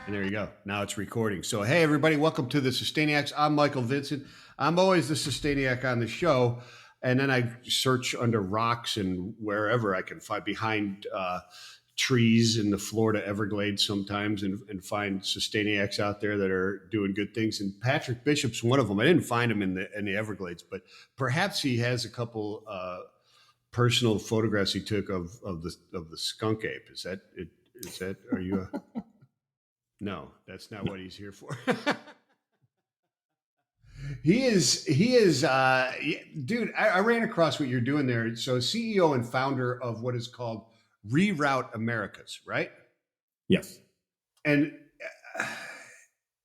And there you go. Now it's recording. So, hey, everybody, welcome to the Sustainiacs. I'm Michael Vincent. I'm always the Sustainiac on the show. And then I search under rocks and wherever I can find behind trees in the Florida Everglades sometimes and find Sustainiacs out there that are doing good things. And Patrick Bishop's one of them. I didn't find him in the Everglades, but perhaps he has a couple personal photographs he took of the skunk ape. Is that it? Is that, are you a... No, that's not what he's here for. He is, dude, I ran across what you're doing there. So CEO and founder of what is called ReRoute Americas, right? Yes. And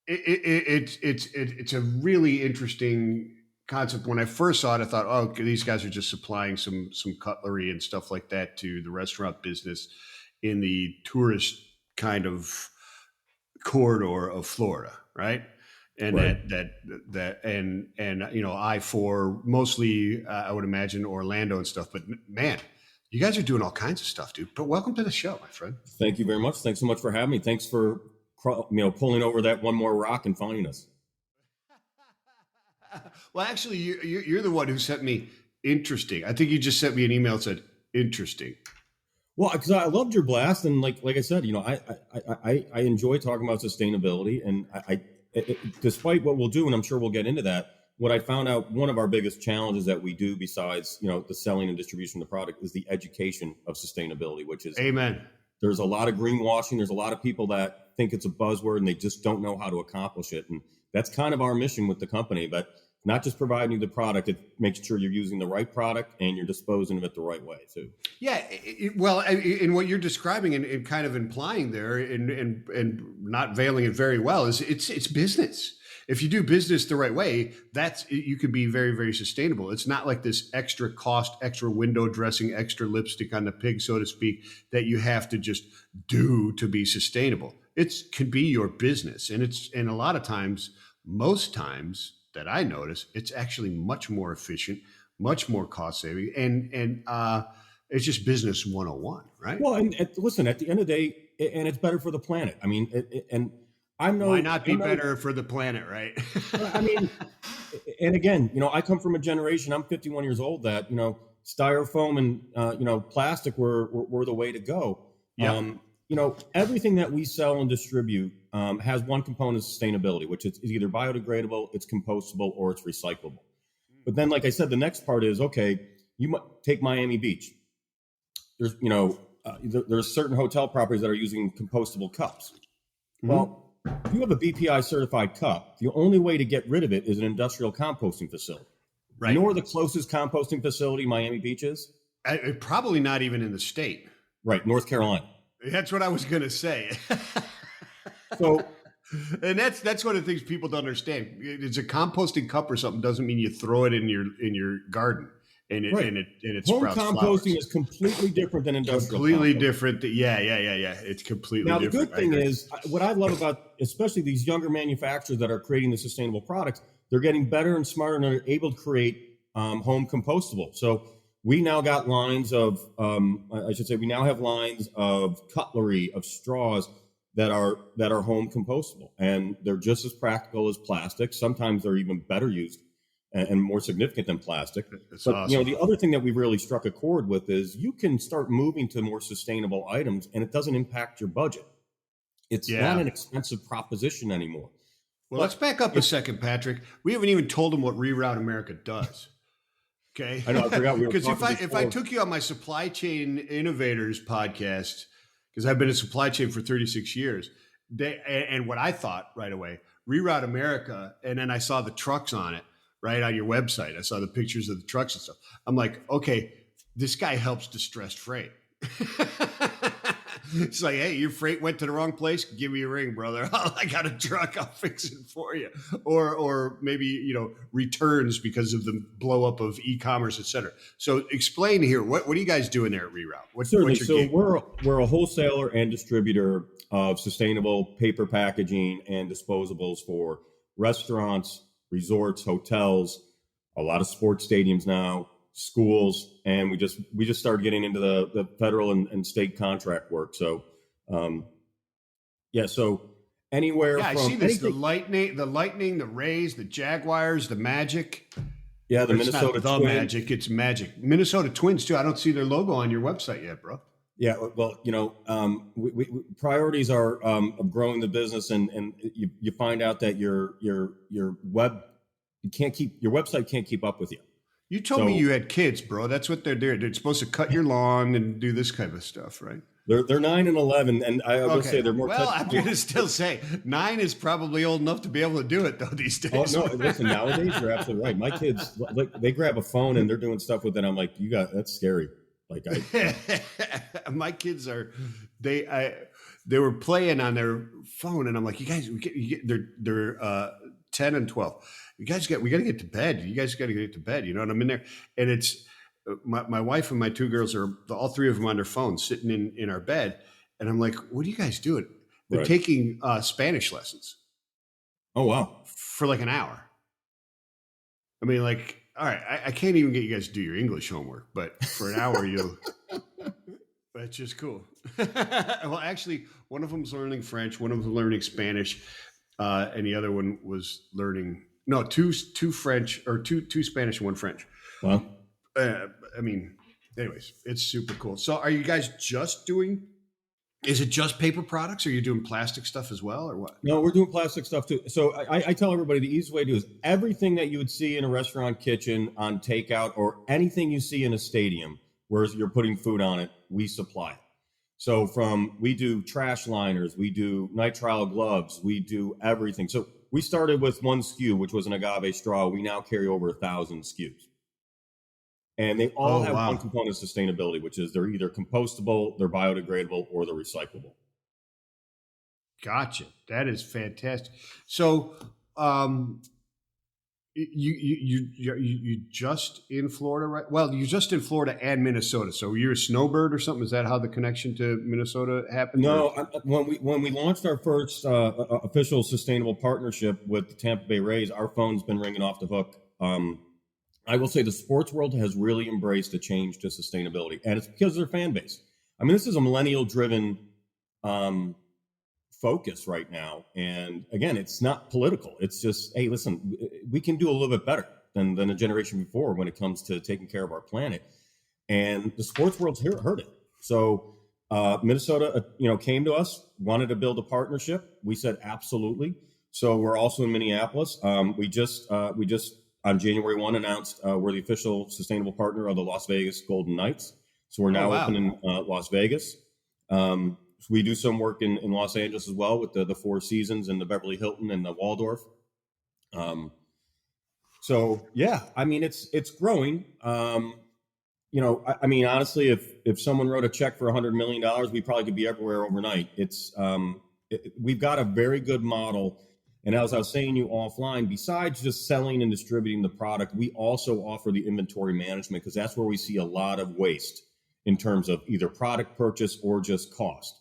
it's a really interesting concept. When I first saw it, I thought, oh, these guys are just supplying some cutlery and stuff like that to the restaurant business in the tourist kind of corridor of Florida, right? And right. that and you know, I-4 mostly I would imagine Orlando and stuff, but man, you guys are doing all kinds of stuff, dude. But welcome to the show, my friend. Thank you very much. Thanks so much for having me. Thanks for pulling over that one more rock and finding us. Well, actually, you're the one who sent me interesting. I think you just sent me an email that said interesting. Well, because I loved your blast, and like I said, you know, I enjoy talking about sustainability, and despite what we'll do, and I'm sure we'll get into that, what I found out, one of our biggest challenges that we do, besides, you know, the selling and distribution of the product, is the education of sustainability, which is, amen. There's a lot of greenwashing. There's a lot of people that think it's a buzzword and they just don't know how to accomplish it, and that's kind of our mission with the company. But not just providing you the product, it makes sure you're using the right product and you're disposing of it the right way too. Yeah, well, in what you're describing and kind of implying there, and not veiling it very well, is it's business. If you do business the right way, you could be very, very sustainable. It's not like this extra cost, extra window dressing, extra lipstick on the pig, so to speak, that you have to just do to be sustainable. It can be your business, and a lot of times, most times that I notice, it's actually much more efficient, much more cost saving, and it's just business 101, right? Well, and listen, at the end of the day, and it's better for the planet. I mean, why not be better for the planet, right? I mean, and again, you know, I come from a generation, I'm 51 years old, that, you know, styrofoam and, you know, plastic were the way to go. Yeah. You know, everything that we sell and distribute has one component of sustainability, which is either biodegradable, it's compostable, or it's recyclable. But then, like I said, the next part is, okay, you might take Miami Beach. There's, you know, there's certain hotel properties that are using compostable cups. Mm-hmm. Well, if you have a BPI certified cup, the only way to get rid of it is an industrial composting facility. Right. You know where the closest composting facility Miami Beach is? Probably not even in the state. Right, North Carolina. That's what I was going to say. So, and that's one of the things people don't understand. It's a composting cup or something doesn't mean you throw it in your garden and it right. and it home sprouts composting flowers. Is completely different than industrial. Completely composting. Different. Yeah. It's completely different. Now the good thing is, what I love about especially these younger manufacturers that are creating the sustainable products, they're getting better and smarter, and are able to create home compostable. So we now got lines of, we now have lines of cutlery, of straws that are home compostable, and they're just as practical as plastic. Sometimes they're even better used and more significant than plastic. That's but awesome. You know, the other thing that we've really struck a chord with is you can start moving to more sustainable items, and it doesn't impact your budget. It's not an expensive proposition anymore. Well, let's back up a second, Patrick. We haven't even told them what ReRoute America does. Okay. I know. I forgot we were because if I took you on my Supply Chain Innovators podcast, because I've been in supply chain for 36 years, and what I thought right away, ReRoute America, and then I saw the trucks on it, right on your website. I saw the pictures of the trucks and stuff. I'm like, okay, this guy helps distressed freight. It's like, hey, your freight went to the wrong place. Give me a ring, brother. I got a truck. I'll fix it for you. Or maybe, you know, returns because of the blow up of e-commerce, et cetera. So explain here, what are you guys doing there at ReRoute? Certainly. So we're a wholesaler and distributor of sustainable paper packaging and disposables for restaurants, resorts, hotels, a lot of sports stadiums now, schools, and we just started getting into the federal and state contract work. So, so anywhere Yeah, I from see this. anything. The Lightning, the Rays, the Jaguars, the Magic. Yeah, the Or it's not Minnesota the Twins. Magic, it's Magic. Minnesota Twins too. I don't see their logo on your website yet, bro. Yeah, well, priorities are of growing the business, and you find out that your website can't keep up with you. You told me So you had kids, bro. That's what they're doing. They're supposed to cut your lawn and do this kind of stuff, right? they're 9 and 11, and I will say they're more. Well, I'm going to still say 9 is probably old enough to be able to do it though these days. Oh no! Listen, nowadays you're absolutely right. My kids, like, they grab a phone and they're doing stuff with it. I'm like, that's scary. Like, my kids are they were playing on their phone, and I'm like, you guys, they're 10 and 12. We got to get to bed. You guys got to get to bed. You know, and I'm in there, and it's my wife and my 2 girls are all 3 of them on their phones sitting in our bed, and I'm like, what are you guys doing? They're taking Spanish lessons. Oh wow! For like an hour. I mean, like, all right, I can't even get you guys to do your English homework, but for an hour, that's just cool. Well, actually, one of them's learning French, one of them's learning Spanish, and the other one was learning, two French, or two Spanish and 1 French. Wow. I mean, anyways, it's super cool. So are you guys is it just paper products, or are you doing plastic stuff as well, or what? No, we're doing plastic stuff too. So I tell everybody the easiest way to do is everything that you would see in a restaurant kitchen on takeout, or anything you see in a stadium where you're putting food on it, we supply it. So we do trash liners, we do nitrile gloves, we do everything. So we started with 1 SKU, which was an agave straw. We now carry over 1,000 SKUs. And they all have one component of sustainability, which is they're either compostable, they're biodegradable, or they're recyclable. Gotcha. That is fantastic. So, you just in Florida, right? Well, you're just in Florida and Minnesota. So you're a snowbird or something? Is that how the connection to Minnesota happened? No, when we launched our first official sustainable partnership with the Tampa Bay Rays, our phone's been ringing off the hook. I will say the sports world has really embraced a change to sustainability, and it's because of their fan base. I mean, this is a millennial-driven focus right now, and again, it's not political. It's just, hey, listen, we can do a little bit better than a generation before when it comes to taking care of our planet, and the sports world's heard it. So Minnesota, came to us, wanted to build a partnership. We said absolutely. So we're also in Minneapolis. We just on January 1 announced we're the official sustainable partner of the Las Vegas Golden Knights. So we're now open in Las Vegas. We do some work in Los Angeles as well with the Four Seasons and the Beverly Hilton and the Waldorf. So yeah, I mean, it's growing. I mean, honestly, if someone wrote a check for $100 million, we probably could be everywhere overnight. We've got a very good model. And as I was saying to you offline, besides just selling and distributing the product, we also offer the inventory management, because that's where we see a lot of waste in terms of either product purchase or just cost.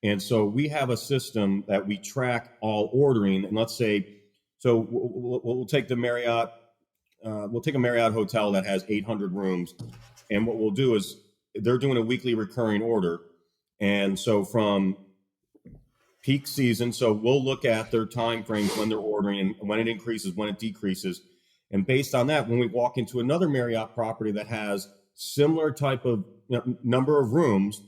And so we have a system that we track all ordering. And let's say, so we'll take the Marriott, we'll take a Marriott hotel that has 800 rooms. And what we'll do is they're doing a weekly recurring order. And so from peak season, so we'll look at their time frames when they're ordering and when it increases, when it decreases. And based on that, when we walk into another Marriott property that has similar type of number of rooms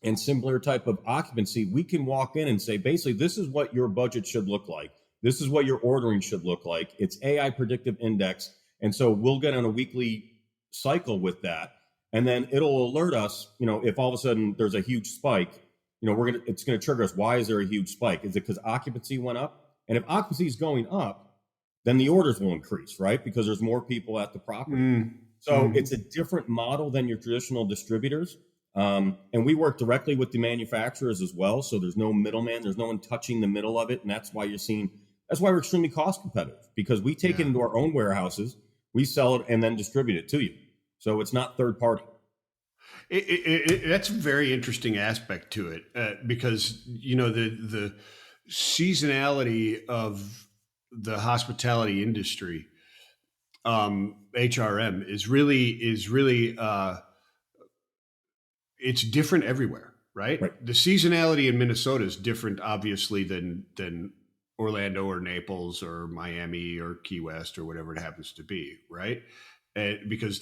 and similar type of occupancy, we can walk in and say, basically, this is what your budget should look like. This is what your ordering should look like. It's AI predictive index. And so we'll get on a weekly cycle with that. And then it'll alert us, if all of a sudden there's a huge spike, it's going to trigger us. Why is there a huge spike? Is it because occupancy went up? And if occupancy is going up, then the orders will increase, right? Because there's more people at the property. So it's a different model than your traditional distributors. And we work directly with the manufacturers as well. So there's no middleman. There's no one touching the middle of it. And that's why we're extremely cost competitive, because we take it into our own warehouses, we sell it, and then distribute it to you. So it's not third party. That's a very interesting aspect to it, because the seasonality of the hospitality industry, HRM, is really it's different everywhere. right? Right. The seasonality in Minnesota is different, obviously, than Orlando or Naples or Miami or Key West or whatever it happens to be, right? Because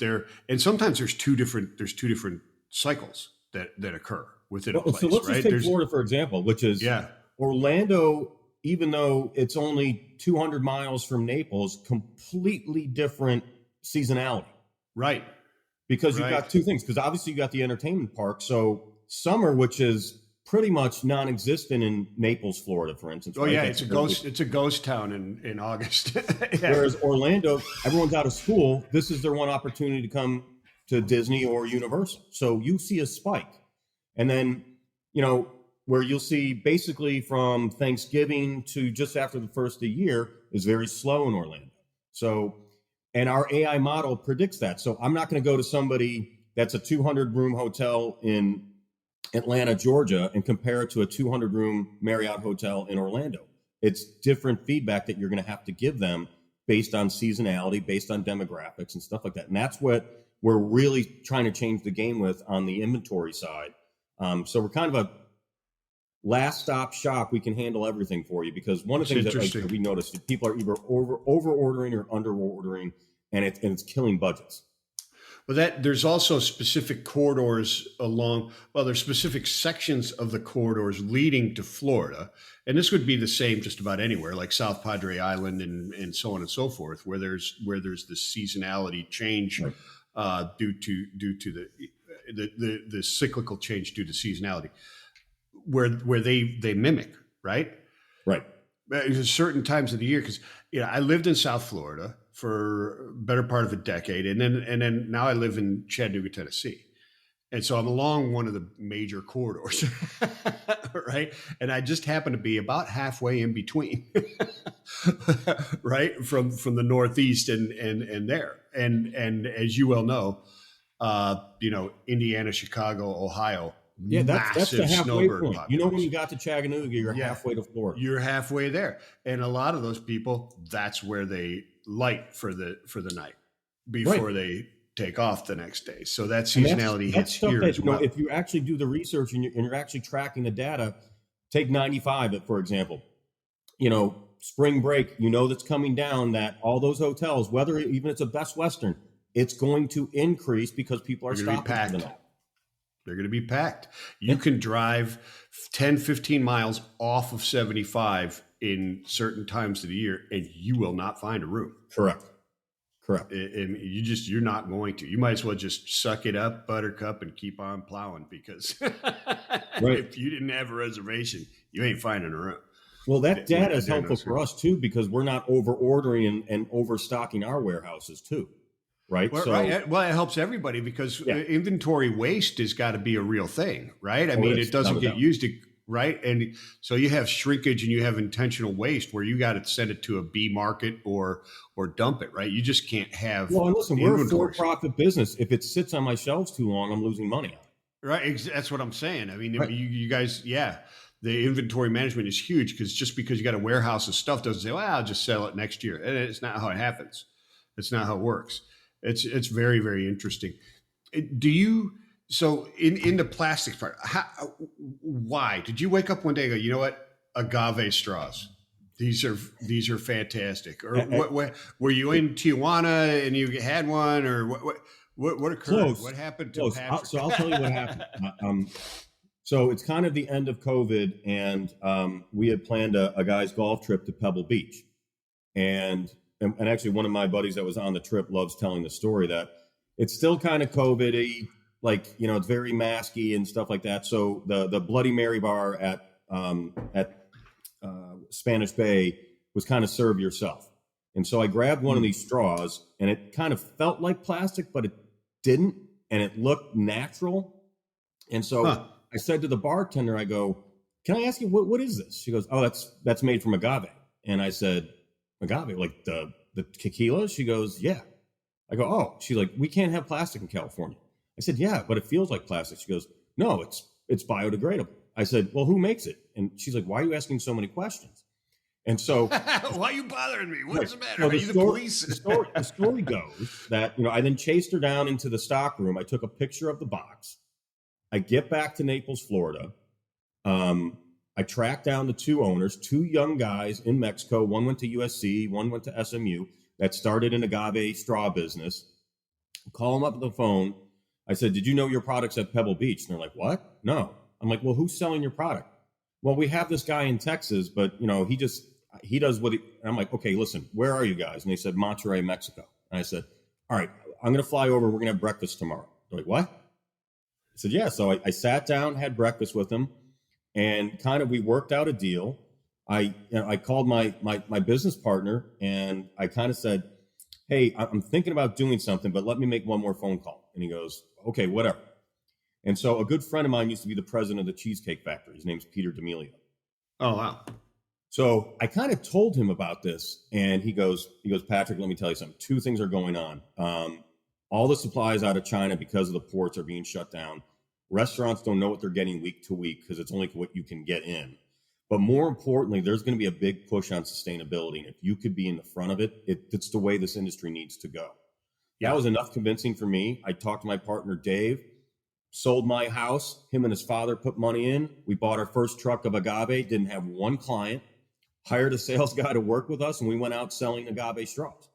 sometimes there's two different cycles that occur within a Well, so place, let's just right? take Florida, for example, which is Yeah, Orlando, even though it's only 200 miles from Naples, completely different seasonality. right, Because you've right. got two things. Because obviously you got the entertainment park. So summer, which is pretty much non-existent in Naples, Florida, for instance. Oh right? yeah, That's it's a ghost town in August. Yeah. Whereas Orlando, everyone's out of school. This is their one opportunity to come to Disney or Universal. So you see a spike. And then, where you'll see basically from Thanksgiving to just after the first of the year is very slow in Orlando. So, and our AI model predicts that. So I'm not going to go to somebody that's a 200 room hotel in Atlanta, Georgia, and compare it to a 200 room Marriott hotel in Orlando. It's different feedback that you're going to have to give them based on seasonality, based on demographics and stuff like that. And that's what we're really trying to change the game with on the inventory side. So we're kind of a last stop shop. We can handle everything for you, because one of the things that we noticed is people are either over ordering or under ordering, and it's killing budgets. Well, there's also specific corridors there's specific sections of the corridors leading to Florida. And this would be the same just about anywhere, like South Padre Island and so on and so forth, where there's this seasonality change, right, due to the cyclical change due to seasonality, where they mimic, right? Right. There's certain times of the year, because I lived in South Florida for a better part of a decade, and then now I live in Chattanooga, Tennessee, and so I'm along one of the major corridors, right? And I just happen to be about halfway in between, right, from the Northeast and there, and as you well know, Indiana, Chicago, Ohio. Yeah, that's the halfway point. Population. When you got to Chattanooga, you're halfway to Florida. You're halfway there, and a lot of those people, that's where they light for the night before they take off the next day. So that seasonality hits here as well. If you actually do the research and you're actually tracking the data, take 95, for example. Spring break, that's coming down, that all those hotels, whether even it's a Best Western, it's going to increase because people are stopping for the night. They're going to be packed. You can drive 10, 15 miles off of 75 in certain times of the year, and you will not find a room. Correct. And you're not going to. You might as well just suck it up, buttercup, and keep on plowing, because if you didn't have a reservation, you ain't finding a room. Well, that data is helpful for us too, because we're not over ordering and overstocking our warehouses too. Right. Right. Well, it helps everybody, because inventory waste has got to be a real thing, right? I mean, it doesn't get used, right? And so you have shrinkage and you have intentional waste where you got to send it to a B market or dump it, right? You just can't have. Well, and listen, we're a for-profit business. If it sits on my shelves too long, I'm losing money on it. Right. That's what I'm saying. I mean, you guys, the inventory management is huge, because just because you got a warehouse of stuff doesn't say, well, I'll just sell it next year. And it's not how it happens. It's not how it works. It's very, very interesting. So in the plastics part, why did you wake up one day and go, you know what, agave straws? These are fantastic. Or what were you in Tijuana and you had one, or what occurred? Close. What happened to Patrick? So I'll tell you what happened. So it's kind of the end of COVID, and we had planned a guy's golf trip to Pebble Beach, and actually one of my buddies that was on the trip loves telling the story that it's still kind of COVID-y, it's very masky and stuff like that. So the Bloody Mary bar at Spanish Bay was kind of serve yourself. And so I grabbed one of these straws, and it kind of felt like plastic, but it didn't, and it looked natural. And so I said to the bartender, I go, can I ask you, what is this? She goes, oh, that's made from agave. And I said, agave, like the tequila? She goes, yeah. I go, oh. She's like, we can't have plastic in California. I said, yeah, but it feels like plastic. She goes, no, it's biodegradable. I said, well, who makes it? And she's like, why are you asking so many questions? And so why are you bothering me? What's the matter? Are you the police? The story goes that, I then chased her down into the stock room. I took a picture of the box, I get back to Naples, Florida. I tracked down the two owners, two young guys in Mexico. One went to USC, one went to SMU, that started an agave straw business. Call them up on the phone. I said, did you know your product's at Pebble Beach? And they're like, what? No. I'm like, well, who's selling your product? Well, we have this guy in Texas, but he does what I'm like, okay, listen, where are you guys? And they said, Monterrey, Mexico. And I said, all right, I'm going to fly over. We're going to have breakfast tomorrow. They're like, what? I said, yeah. So I sat down, had breakfast with them, and kind of, we worked out a deal. I called my business partner, and I kind of said, hey, I'm thinking about doing something, but let me make one more phone call. And he goes, okay, whatever. And so a good friend of mine used to be the president of the Cheesecake Factory. His name's Peter D'Amelio. Oh, wow. So I kind of told him about this, and he goes, Patrick, let me tell you something. Two things are going on. All the supplies out of China, because of the ports, are being shut down. Restaurants don't know what they're getting week to week because it's only what you can get in. But more importantly, there's going to be a big push on sustainability. And if you could be in the front of it, it's the way this industry needs to go. That was enough convincing for me. I talked to my partner, Dave, sold my house. Him and his father put money in. We bought our first truck of agave, didn't have one client, hired a sales guy to work with us, and we went out selling agave straws.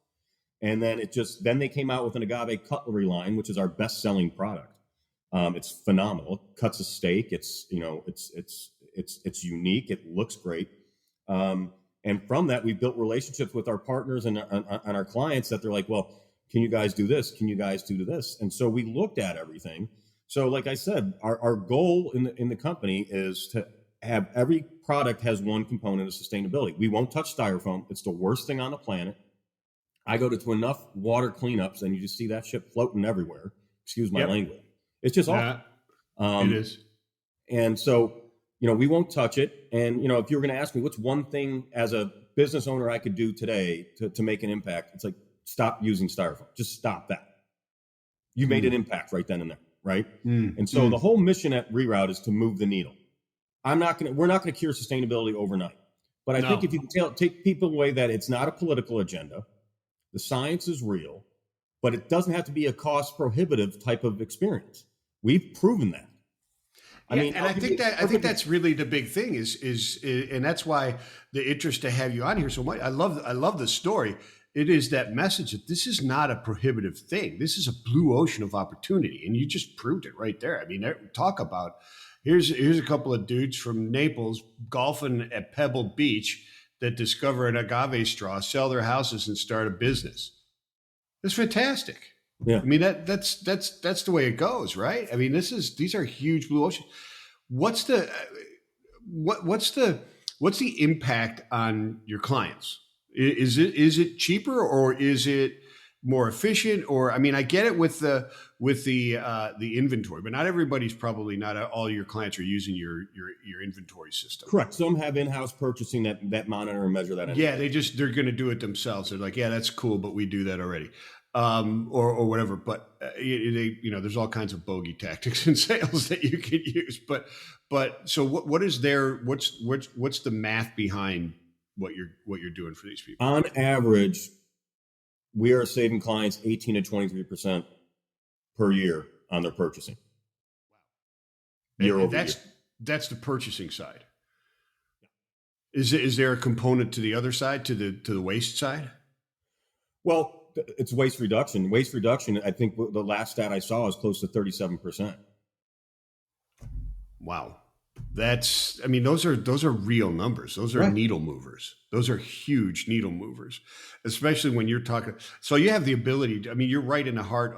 And then then they came out with an agave cutlery line, which is our best selling product. It's phenomenal. It cuts a steak. It's unique. It looks great. And from that, we built relationships with our partners and our clients that they're like, well, can you guys do this? Can you guys do this? And so we looked at everything. So like I said, our goal in the company is to have every product has one component of sustainability. We won't touch styrofoam. It's the worst thing on the planet. I go to enough water cleanups and you just see that shit floating everywhere. Excuse my language. It's just awful. It is. And so, we won't touch it. And, if you were going to ask me what's one thing as a business owner I could do today to make an impact, it's like, stop using styrofoam. Just stop that. You made an impact right then and there, right? And so the whole mission at ReRoute is to move the needle. We're not going to cure sustainability overnight. But I think if you can take people away that it's not a political agenda, the science is real, but it doesn't have to be a cost prohibitive type of experience. We've proven that. I think that's really the big thing is, and that's why the interest to have you on here so much. I love the story. It is that message that this is not a prohibitive thing. This is a blue ocean of opportunity, and you just proved it right there. I mean, talk about here's a couple of dudes from Naples golfing at Pebble Beach that discover an agave straw, sell their houses, and start a business. It's fantastic. Yeah. I mean, that's the way it goes, right? I mean, these are huge blue oceans. What's the impact on your clients? Is it cheaper or is it more efficient? Or, I mean, I get it with the inventory, but not all your clients are using your inventory system. Correct. Some have in-house purchasing that monitor and measure that. Yeah, they're going to do it themselves. They're like, yeah, that's cool, but we do that already. Or whatever, but there's all kinds of bogey tactics in sales that you can use. But so what's the math behind what you're doing for these people? On average, we are saving clients 18 to 23% per year on their purchasing. Year over year. That's the purchasing side. Is there a component to the other side, to the waste side? Well, it's waste reduction. Waste reduction, I think the last stat I saw is close to 37%. Wow. Those are real numbers. Those are needle movers. Those are huge needle movers, especially when you're talking. So you have the ability to, you're right in the heart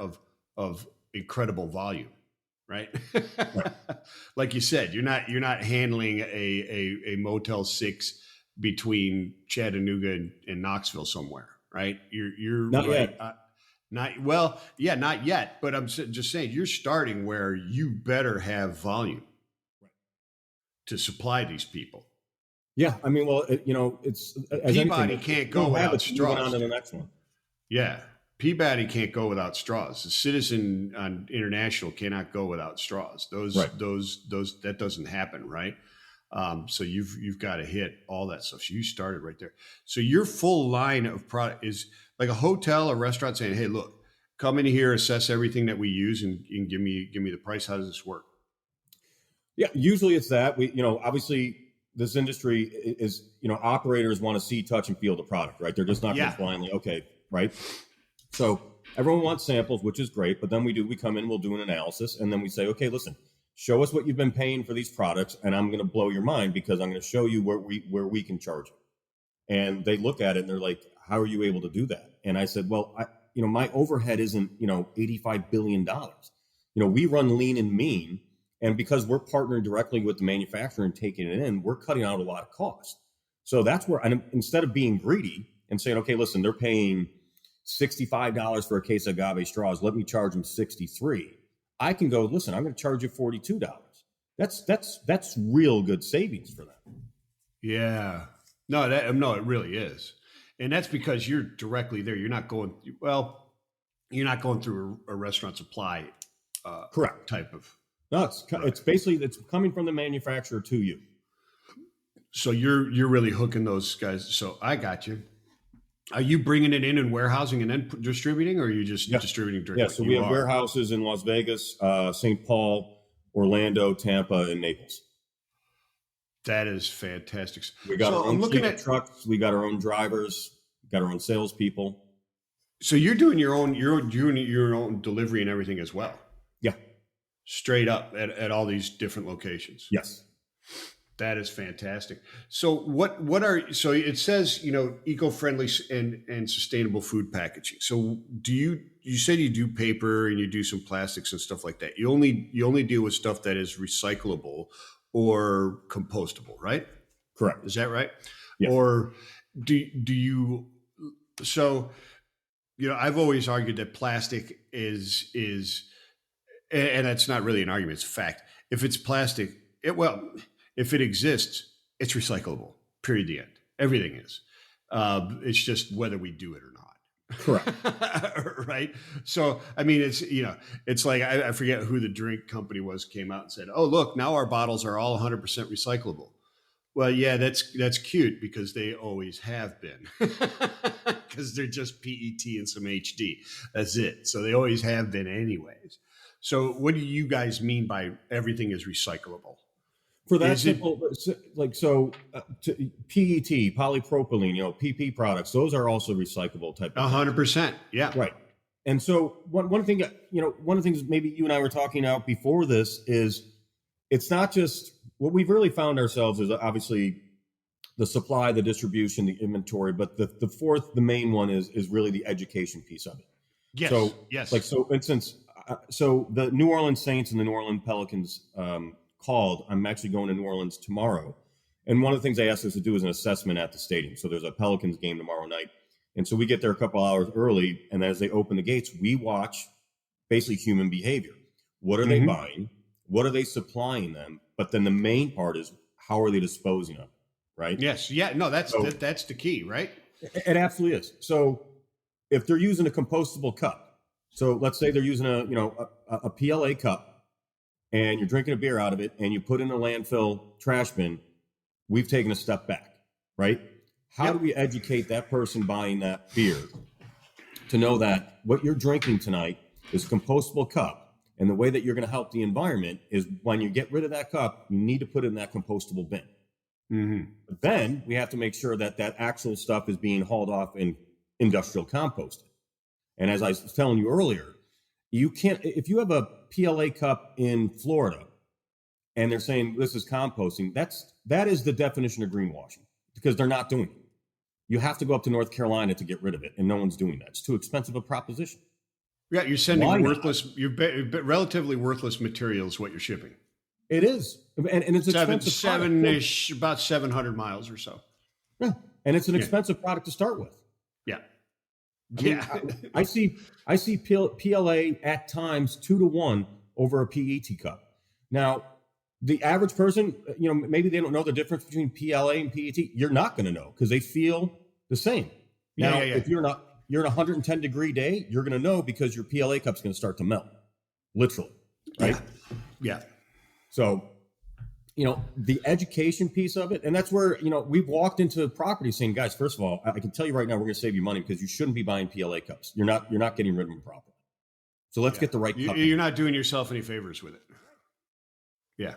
of incredible volume, right? Like you said, you're not handling a Motel 6 between Chattanooga and Knoxville somewhere. Right. You're not right. Yet. Not yet. But I'm just saying you're starting where you better have volume to supply these people. Yeah. It's Peabody can't go without straws. On to the next one. Yeah. Peabody can't go without straws. The Citizen on International cannot go without straws. That doesn't happen. Right. So you've got to hit all that stuff. So you started right there. So your full line of product is like a hotel or restaurant saying, hey, look, come in here, assess everything that we use and give me the price. How does this work? Yeah, usually it's that. Obviously this industry is, operators want to see, touch, and feel the product, right? They're just not going to blindly, okay, right? So everyone wants samples, which is great, but then we come in, we'll do an analysis, and then we say, okay, listen, show us what you've been paying for these products, and I'm going to blow your mind because I'm going to show you where we can charge you. And they look at it and they're like, how are you able to do that? And I said, well, my overhead isn't, $85 billion. We run lean and mean. And because we're partnering directly with the manufacturer and taking it in, we're cutting out a lot of cost. So that's where, instead of being greedy and saying, okay, listen, they're paying $65 for a case of agave straws, let me charge them $63. I can go, listen, I'm going to charge you $42. That's real good savings for them. Yeah. No, it really is. And that's because you're directly there. You're not going through a restaurant supply correct type of. No, it's basically it's coming from the manufacturer to you. So you're really hooking those guys. So I got you. Are you bringing it in and warehousing and then distributing, or are you just distributing directly? Yeah, so we have warehouses in Las Vegas, St. Paul, Orlando, Tampa, and Naples. That is fantastic. We got our own fleet of trucks. We got our own drivers. We got our own salespeople. So you're doing your own delivery and everything as well. Yeah, straight up at all these different locations. Yes. That is fantastic. So so it says, eco-friendly and sustainable food packaging. So you said you do paper and you do some plastics and stuff like that. You only deal with stuff that is recyclable or compostable, right? Correct. Is that right? Yes. Or do you, so, I've always argued that plastic is, and that's not really an argument, it's a fact. If it's plastic, if it exists, it's recyclable, period, the end. Everything is. It's just whether we do it or not. Correct. Right? So, it's like, I forget who the drink company came out and said, oh, look, now our bottles are all 100% recyclable. Well, yeah, that's cute because they always have been because they're just PET and some HD. That's it. So they always have been anyways. So what do you guys mean by everything is recyclable? For that simple, PET, polypropylene, PP products, those are also recyclable type of 100%. Yeah. Right. And so one thing, one of the things maybe you and I were talking about before this is it's not just what we've really found ourselves is obviously the supply, the distribution, the inventory, but the main one is really the education piece of it. Yes. So, yes. For instance, so the New Orleans Saints and the New Orleans Pelicans called. I'm actually going to New Orleans tomorrow. And one of the things they asked us to do is an assessment at the stadium. So there's a Pelicans game tomorrow night. And so we get there a couple hours early. And as they open the gates, we watch basically human behavior. What are they buying? What are they supplying them? But then the main part is how are they disposing of it, right? Yes. Yeah. No, that's the key, right? It absolutely is. So if they're using a compostable cup, so let's say they're using a PLA cup, and you're drinking a beer out of it and you put in a landfill trash bin, we've taken a step back, right? How do we educate that person buying that beer to know that what you're drinking tonight is a compostable cup, and the way that you're going to help the environment is when you get rid of that cup, you need to put it in that compostable bin. Mm-hmm. But then we have to make sure that actual stuff is being hauled off and industrial composted. And as I was telling you earlier, you can't, if you have a PLA cup in Florida and they're saying this is composting, that is the definition of greenwashing because they're not doing it. You have to go up to North Carolina to get rid of it, and no one's doing that. It's too expensive a proposition. Yeah, you're sending relatively worthless materials what you're shipping. It is, and it's seven-ish, about 700 miles or so. Yeah, and it's an expensive product to start with. Yeah. I see PLA at times 2-to-1 over a PET cup. Now, the average person, maybe they don't know the difference between PLA and PET. You're not going to know because they feel the same. Now, if you're in a 110 degree day, you're going to know because your PLA cup's going to start to melt, literally, right? Yeah. So, the education piece of it, and that's where, we've walked into property saying, guys, first of all, I can tell you right now, we're going to save you money because you shouldn't be buying PLA cups. You're not getting rid of them properly. So let's get the right cup. You're not doing yourself any favors with it. Yeah.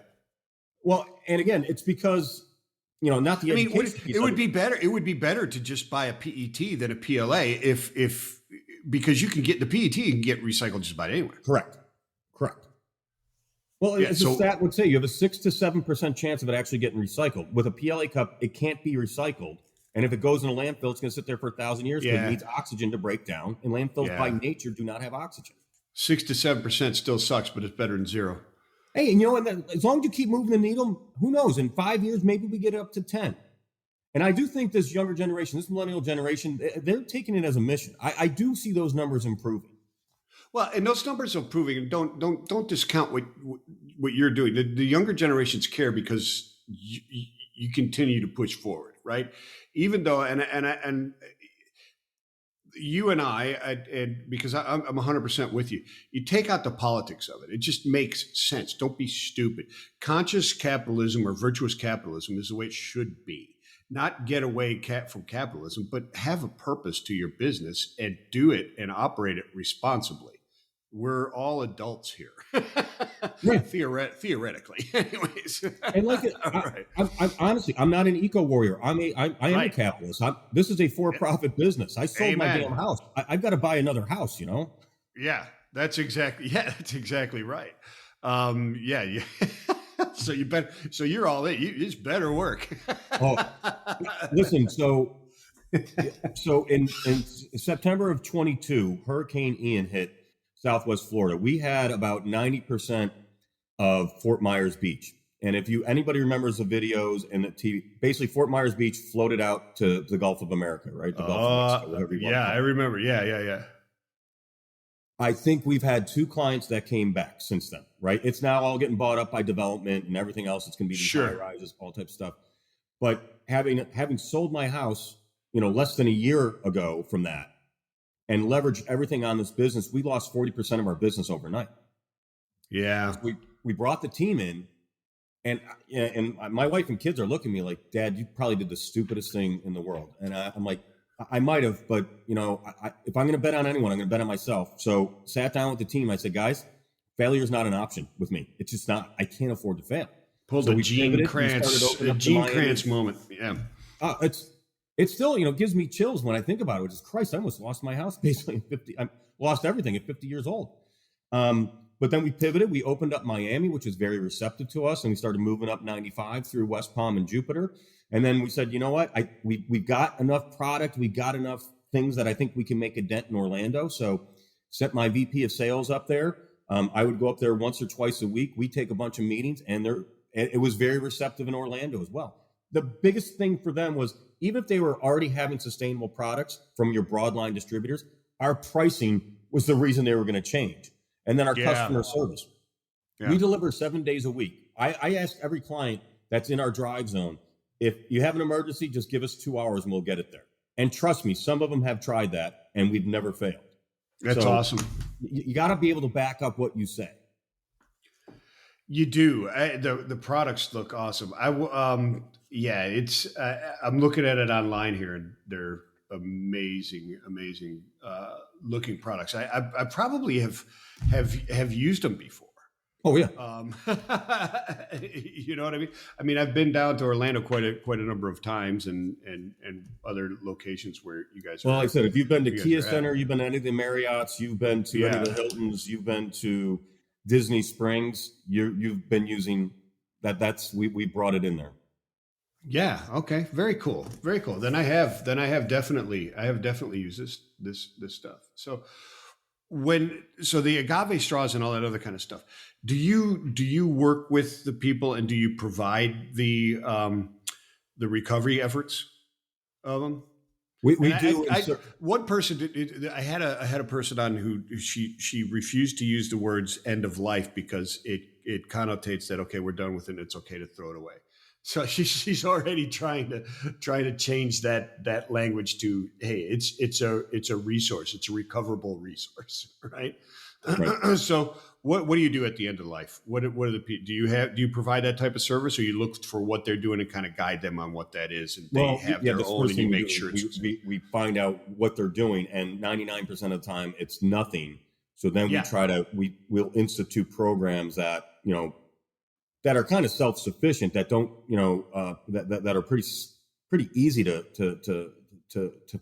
Well, and again, it's because, not the education piece it of would be better. It would be better to just buy a PET than a PLA if because you can get the PET, you can get recycled just about anywhere. Correct. Well, as a stat would say, you have a 6 to 7% chance of it actually getting recycled. With a PLA cup, it can't be recycled. And if it goes in a landfill, it's going to sit there for 1,000 years because it needs oxygen to break down. And landfills by nature do not have oxygen. 6 to 7% still sucks, but it's better than zero. Hey, and as long as you keep moving the needle, who knows? In 5 years, maybe we get it up to 10. And I do think this younger generation, this millennial generation, they're taking it as a mission. I do see those numbers improving. Well, and those numbers are improving. And don't discount what you're doing. The younger generations care because you continue to push forward, right? Even though, and you and I, because I'm 100% with you. You take out the politics of it; it just makes sense. Don't be stupid. Conscious capitalism or virtuous capitalism is the way it should be. Not get away from capitalism, but have a purpose to your business and do it and operate it responsibly. We're all adults here, theoretically. Anyways, and honestly, I'm not an eco warrior. I am a capitalist. This is a for-profit business. I sold my damn house. I've got to buy another house. Yeah, that's exactly right. Yeah. So you're all in. It's better work. Listen. So in September of 22, Hurricane Ian hit Southwest Florida. We had about 90% of Fort Myers Beach. And if anybody remembers the videos and the TV, basically Fort Myers Beach floated out to the Gulf of America, right? The Gulf of Mexico, whatever you want. Yeah, I remember. Yeah. I think we've had 2 clients that came back since then, right? It's now all getting bought up by development and everything else. It's going to be these high rises, all types of stuff. But having sold my house, less than a year ago from that, and leveraged everything on this business, we lost 40% of our business overnight. Yeah. We brought the team in, and my wife and kids are looking at me like, Dad, you probably did the stupidest thing in the world. And I'm like, I might have, but if I'm going to bet on anyone, I'm going to bet on myself. So sat down with the team. I said, guys, failure is not an option with me. It's just not. I can't afford to fail. Pulled a Gene Kranz moment. Yeah. It's still, gives me chills when I think about it. Which is, Christ, I almost lost my house basically at 50. I lost everything at 50 years old. But then we pivoted. We opened up Miami, which is very receptive to us, and we started moving up 95 through West Palm and Jupiter. And then we said, you know what? We've got enough product. We've got enough things that I think we can make a dent in Orlando. So set my VP of sales up there. I would go up there once or twice a week. We take a bunch of meetings, and it was very receptive in Orlando as well. The biggest thing for them was, even if they were already having sustainable products from your broadline distributors, our pricing was the reason they were going to change. And then our customer service. Yeah. We deliver 7 days a week. I ask every client that's in our drive zone, if you have an emergency, just give us 2 hours and we'll get it there. And trust me, some of them have tried that and we've never failed. That's awesome. You got to be able to back up what you say. You do. The products look awesome. I'm looking at it online here, and they're amazing looking products. I probably have used them before. Oh yeah. You know what I mean? I mean, I've been down to Orlando quite a number of times, and other locations where you guys. Well, like I said, if you've been to Kia Center, you've been to any of the Marriotts, you've been to any of the Hiltons, you've been to Disney Springs, you've been using that. We brought it in there. Yeah. Okay. Very cool. Very cool. Then I have definitely used this stuff. So the agave straws and all that other kind of stuff. Do you work with the people, and do you provide the recovery efforts of them? We do. One person I had a person on who she refused to use the words end of life because it connotates that, okay, we're done with it, it's okay to throw it away. So she's already trying to change that language to, hey, it's a resource, it's a recoverable resource, right? So what do you do at the end of life? What are do you provide that type of service, or you look for what they're doing and kind of guide them on what that is, and they have their own, and you make sure we find out what they're doing, and 99% of the time it's nothing. So then we'll institute programs that that are kind of self-sufficient, that don't, that are pretty easy to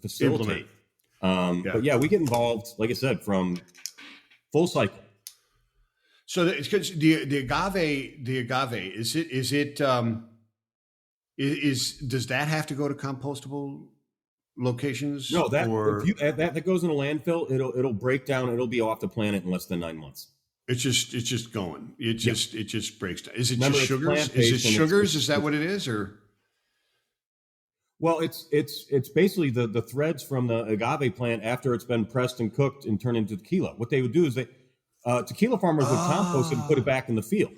facilitate. But yeah, we get involved, like I said, from full cycle. So it's because the agave does that have to go to compostable locations? No, that goes in a landfill. It'll break down. It'll be off the planet in less than 9 months. It's just going. It just breaks down. Is it Remember, just sugars? Is it sugars? Is that what it is, or? Well, it's basically the threads from the agave plant after it's been pressed and cooked and turned into tequila. What they would do is tequila farmers would compost it and put it back in the field.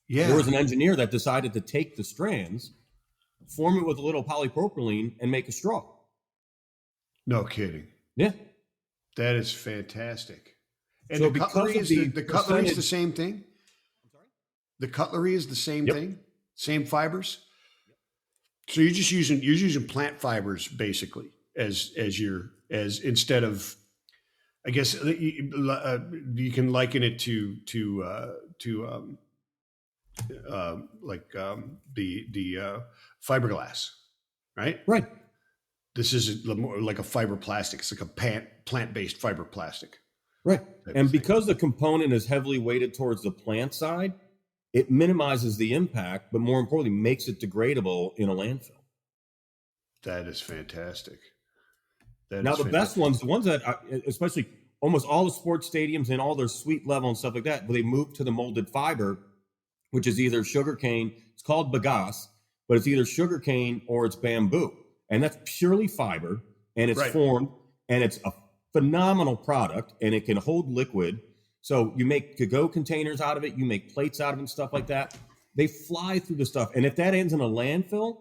Yeah. There was an engineer that decided to take the strands, form it with a little polypropylene, and make a straw. No kidding. Yeah. That is fantastic. And so the cutlery is the same thing? I'm sorry? The cutlery is the same thing? Same fibers? So you're using plant fibers basically as instead of, I guess you can liken it to the fiberglass, right? Right. This is more like a fiber plastic. It's like a plant-based fiber plastic. Right. And because the component is heavily weighted towards the plant side, it minimizes the impact, but more importantly, makes it degradable in a landfill. That is fantastic. Best ones, the ones that, especially almost all the sports stadiums and all their suite level and stuff like that, they move to the molded fiber, which is either sugarcane. It's called bagasse, but it's either sugarcane or it's bamboo. And that's purely fiber, and it's formed, and it's a phenomenal product, and it can hold liquid. So you make to-go containers out of it, you make plates out of it and stuff like that. They fly through the stuff. And if that ends in a landfill,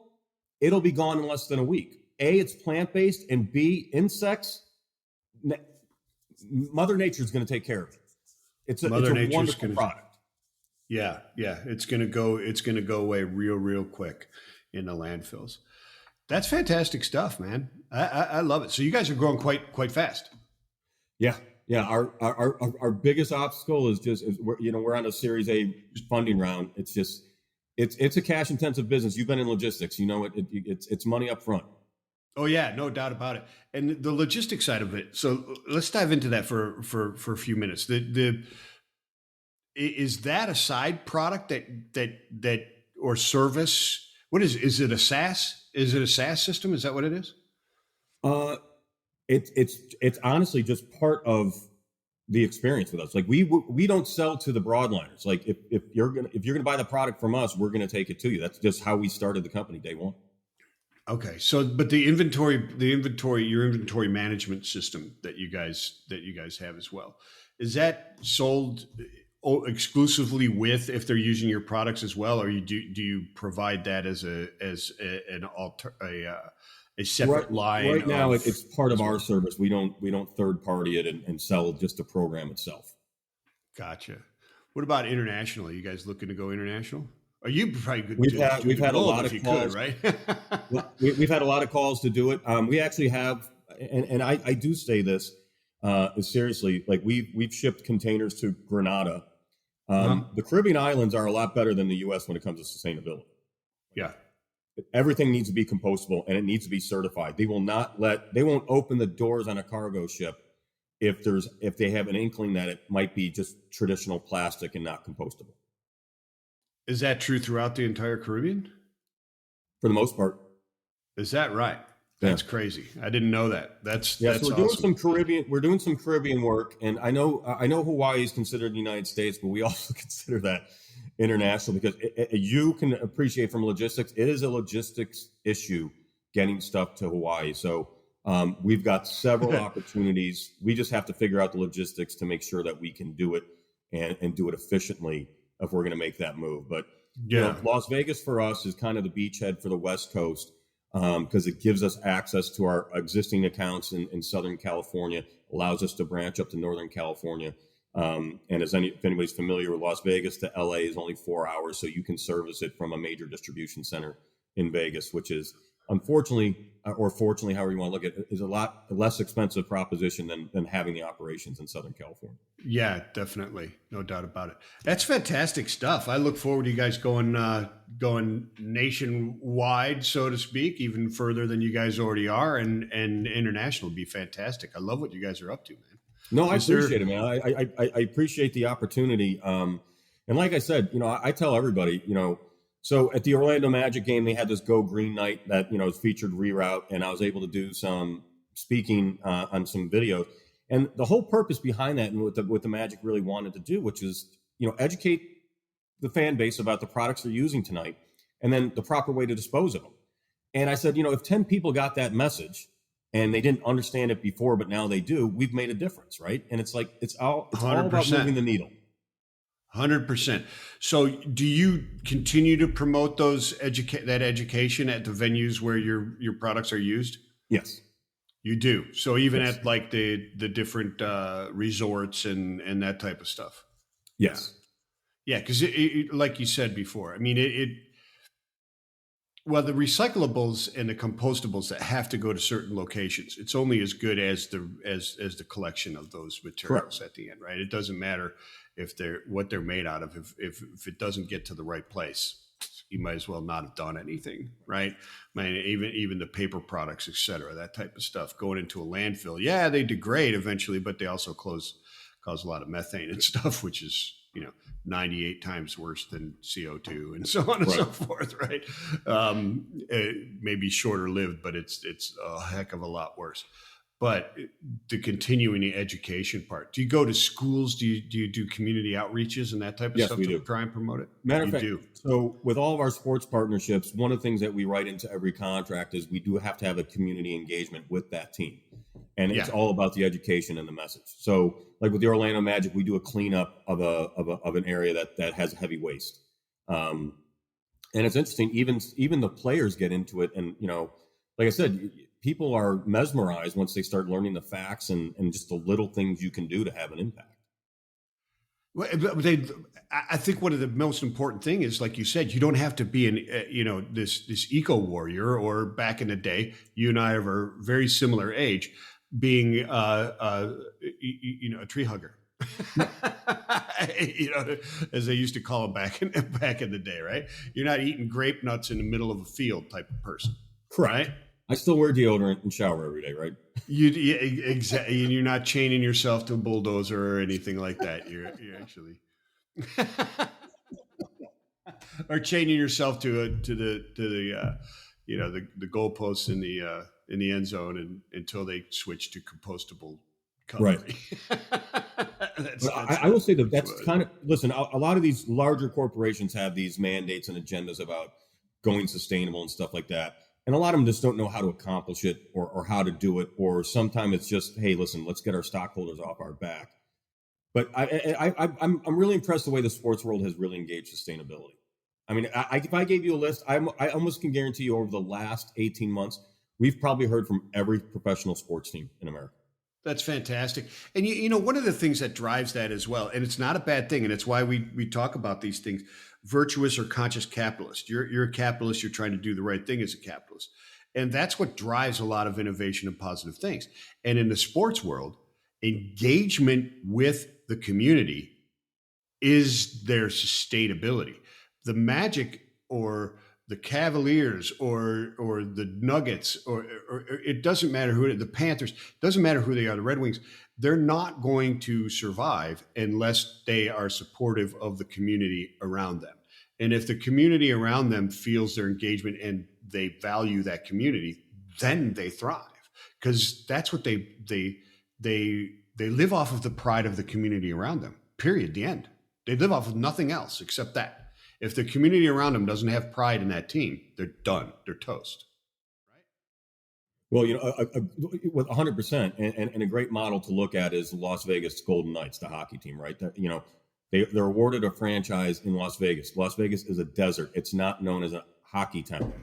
it'll be gone in less than a week. A, it's plant-based, and B, insects, Mother Nature's going to take care of it. It's a wonderful product. Yeah. It's going to go away real quick in the landfills. That's fantastic stuff, man. I love it. So you guys are growing quite fast. Yeah. Our biggest obstacle is we're on a Series A funding round. It's a cash intensive business. You've been in logistics. It's money up front. Oh yeah, no doubt about it. And the logistics side of it. So let's dive into that for a few minutes. Is that a side product that or service? What is it? A SaaS? Is it a SaaS system? Is that what it is? It's honestly just part of the experience with us. Like we don't sell to the broadliners. Like if you're gonna buy the product from us, we're gonna take it to you. That's just how we started the company day one. Okay, so but your inventory management system that you guys have as well, is that sold exclusively with if they're using your products as well, or do you provide that as a separate line? Right now, it's part of our service. We don't third party it and sell just the program itself. Gotcha. What about international? Are you guys looking to go international? Are you probably good? We've had a lot of calls, right? We've had a lot of calls to do it. We actually have, and I do say this seriously. Like we've shipped containers to Grenada. The Caribbean islands are a lot better than the U.S. when it comes to sustainability. Yeah. Everything needs to be compostable and it needs to be certified. They won't open the doors on a cargo ship if they have an inkling that it might be just traditional plastic and not compostable. Is that true throughout the entire Caribbean? For the most part. Is that right? That's crazy. I didn't know that. That's so we're awesome. doing some Caribbean work, and I know Hawaii is considered the United States, but we also consider that international because you can appreciate from logistics. It is a logistics issue getting stuff to Hawaii. So we've got several opportunities. We just have to figure out the logistics to make sure that we can do it and do it efficiently if we're going to make that move. But Las Vegas for us is kind of the beachhead for the West Coast. Because it gives us access to our existing accounts in Southern California, allows us to branch up to Northern California. And if anybody's familiar with Las Vegas to LA is only 4 hours, so you can service it from a major distribution center in Vegas, which is unfortunately, or fortunately, however you want to look at it, is a lot less expensive proposition than having the operations in Southern California. Yeah, definitely. No doubt about it. That's fantastic stuff. I look forward to you guys going nationwide, so to speak, even further than you guys already are, and international would be fantastic. I love what you guys are up to, man. No, I appreciate it, man. I appreciate the opportunity. And like I said, I tell everybody, so at the Orlando Magic game, they had this Go Green night that, featured ReRoute, and I was able to do some speaking on some videos. And the whole purpose behind that, and what the Magic really wanted to do, which is, educate the fan base about the products they're using tonight, and then the proper way to dispose of them. And I said, if 10 people got that message and they didn't understand it before, but now they do, we've made a difference, right? And it's like it's all about moving the needle. 100%. So, do you continue to promote that education at the venues where your products are used? Yes. You do. So even at like the different resorts and that type of stuff. Yes. Yeah, because like you said before, I mean well, the recyclables and the compostables that have to go to certain locations, it's only as good as the collection of those materials. Correct. At the end, right? It doesn't matter if what they're made out of. If it doesn't get to the right place, you might as well not have done anything, right? I mean, even the paper products, et cetera, that type of stuff going into a landfill. Yeah, they degrade eventually, but they also cause a lot of methane and stuff, which is 98 times worse than CO2 and so on and so forth, right? It may be shorter lived, but it's a heck of a lot worse. But the continuing the education part, do you go to schools? Do you do community outreaches and that type of stuff to try and promote it? Matter of fact, so with all of our sports partnerships, one of the things that we write into every contract is we do have to have a community engagement with that team. And it's all about the education and the message. So like with the Orlando Magic, we do a cleanup of an area that has heavy waste. And it's interesting, even the players get into it. And, like I said, people are mesmerized once they start learning the facts and just the little things you can do to have an impact. Well, I think one of the most important thing is, like you said, you don't have to be this eco warrior, or back in the day, you and I are a very similar age, being a tree hugger, as they used to call them back in the day, right? You're not eating grape nuts in the middle of a field type of person, correct? Right? I still wear deodorant and shower every day, right? Exactly. You're not chaining yourself to a bulldozer or anything like that. You're actually, or chaining yourself to the goalposts in the end zone until they switch to compostable cutlery. Right. I will say that's kind of, listen, a lot of these larger corporations have these mandates and agendas about going sustainable and stuff like that. And a lot of them just don't know how to accomplish it or how to do it. Or sometimes it's just, hey, listen, let's get our stockholders off our back. But I'm really impressed the way the sports world has really engaged sustainability. I mean, if I gave you a list, I almost can guarantee you over the last 18 months, we've probably heard from every professional sports team in America. That's fantastic. And one of the things that drives that as well, and it's not a bad thing, and it's why we talk about these things, virtuous or conscious capitalist. You're a capitalist, you're trying to do the right thing as a capitalist. And that's what drives a lot of innovation and positive things. And in the sports world, engagement with the community is their sustainability. The Magic or the Cavaliers or the Nuggets or it doesn't matter who, the Panthers, doesn't matter who they are, the Red Wings, they're not going to survive unless they are supportive of the community around them. And if the community around them feels their engagement and they value that community, then they thrive, because that's what they live off of, the pride of the community around them. Period. The end. They live off of nothing else except that. If the community around them doesn't have pride in that team, they're done. They're toast. Right? Well, 100%, and a great model to look at is Las Vegas Golden Knights, the hockey team, right? They're awarded a franchise in Las Vegas. Las Vegas is a desert. It's not known as a hockey town.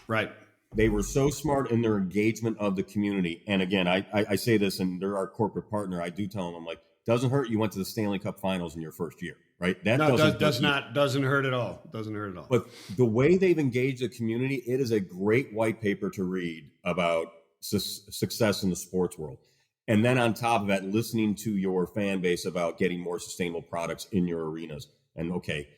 Right. They were so smart in their engagement of the community. And again, I say this, and they're our corporate partner. I do tell them, I'm like, doesn't hurt you went to the Stanley Cup Finals in your first year, right? That No, doesn't doesn't hurt at all. Doesn't hurt at all. But the way they've engaged the community, it is a great white paper to read about success in the sports world. And then on top of that, listening to your fan base about getting more sustainable products in your arenas. And okay,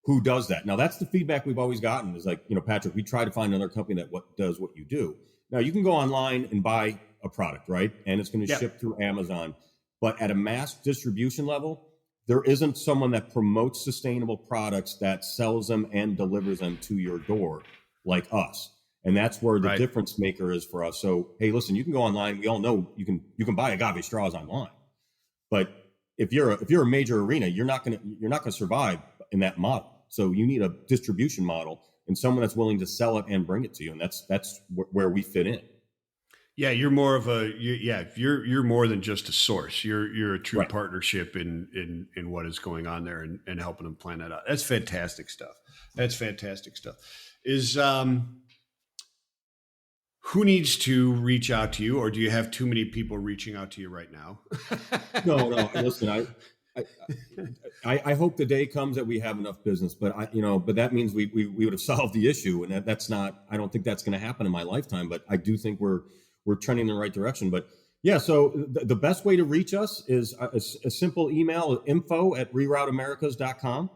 who does that? Now, that's the feedback we've always gotten is like, Patrick, we try to find another company that does what you do. Now, you can go online and buy a product, right? And it's going to ship through Amazon. But at a mass distribution level, there isn't someone that promotes sustainable products that sells them and delivers them to your door like us. And that's where the difference maker is for us. So, hey, listen, you can go online. We all know you can buy agave straws online. But if you're a major arena, you're not going to survive in that model. So you need a distribution model and someone that's willing to sell it and bring it to you. And that's where we fit in. Yeah, you're more of you're more than just a source. You're a true partnership in what is going on there and helping them plan that out. That's fantastic stuff. Is who needs to reach out to you, or do you have too many people reaching out to you right now? No. Listen, I hope the day comes that we have enough business, but but that means we would have solved the issue, and that's not. I don't think that's going to happen in my lifetime, but I do think we're trending in the right direction. But yeah, so the best way to reach us is a simple email, info@ReRouteAmericas.com.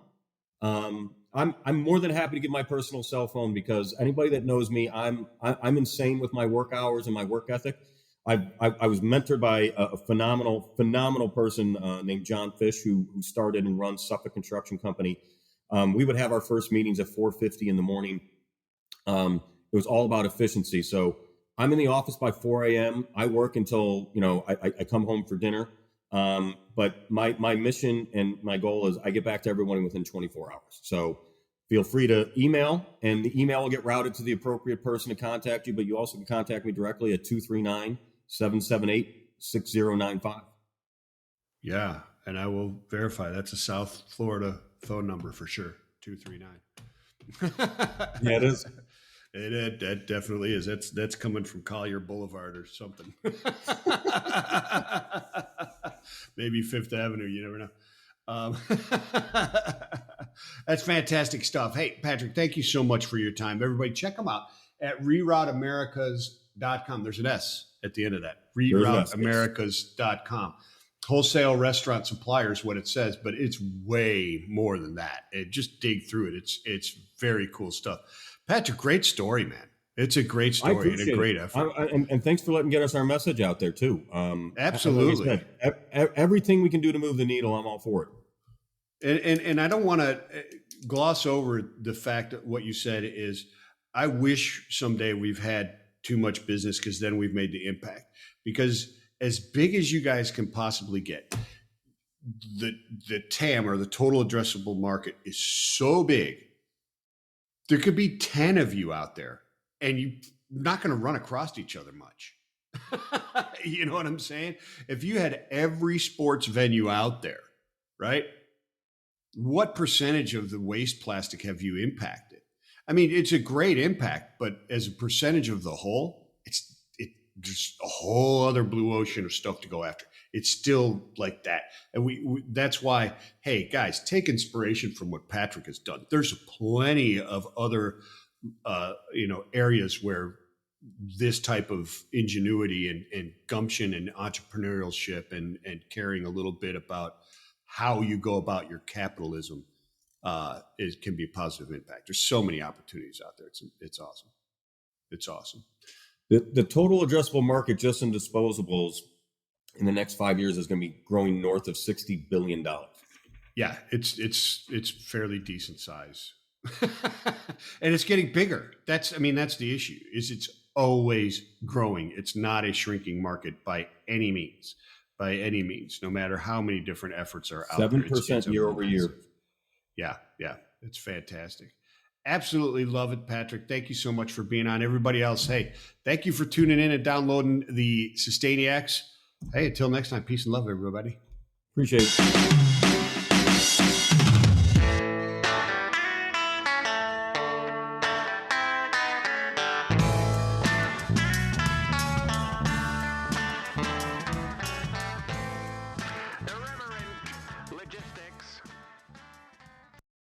I'm more than happy to give my personal cell phone because anybody that knows me, I'm insane with my work hours and my work ethic. I was mentored by a phenomenal person named John Fish, who started and runs Suffolk Construction Company. We would have our first meetings at 4:50 in the morning. It was all about efficiency. So I'm in the office by 4 a.m. I work until I come home for dinner. But my mission and my goal is I get back to everyone within 24 hours. So feel free to email, and the email will get routed to the appropriate person to contact you. But you also can contact me directly at 239-778-6095. Yeah, and I will verify that's a South Florida phone number for sure. 239. Yeah, it is. That definitely is. That's coming from Collier Boulevard or something. Maybe Fifth Avenue. You never know. That's fantastic stuff. Hey, Patrick, thank you so much for your time. Everybody, check them out at ReRouteAmericas.com. There's an S at the end of that. ReRouteAmericas.com. Wholesale restaurant suppliers, what it says, but it's way more than that. Just dig through it. It's very cool stuff. Patrick, great story, man. It's a great story and a great effort. And thanks for letting get us our message out there too. Absolutely. Like I said, everything we can do to move the needle, I'm all for it. And I don't want to gloss over the fact that what you said is I wish someday we've had too much business because then we've made the impact. Because as big as you guys can possibly get, the TAM or the total addressable market is so big. There could be 10 of you out there and you're not going to run across each other much. You know what I'm saying? If you had every sports venue out there, right? What percentage of the waste plastic have you impacted? I mean, it's a great impact, but as a percentage of the whole, it's just a whole other blue ocean of stuff to go after. It's still like that. And we that's why, hey, guys, take inspiration from what Patrick has done. There's plenty of other, areas where this type of ingenuity and gumption and entrepreneurship and caring a little bit about how you go about your capitalism can be a positive impact. There's so many opportunities out there. It's awesome. It's awesome. The total addressable market just in disposables in the next 5 years is going to be growing north of $60 billion. Yeah, it's fairly decent size. And it's getting bigger. That's the issue, is it's always growing. It's not a shrinking market by any means, no matter how many different efforts are out 7% there. year over year. Yeah. It's fantastic. Absolutely love it, Patrick. Thank you so much for being on. Everybody else, hey, thank you for tuning in and downloading the Sustainiacs. Hey, until next time, peace and love, everybody. Appreciate it.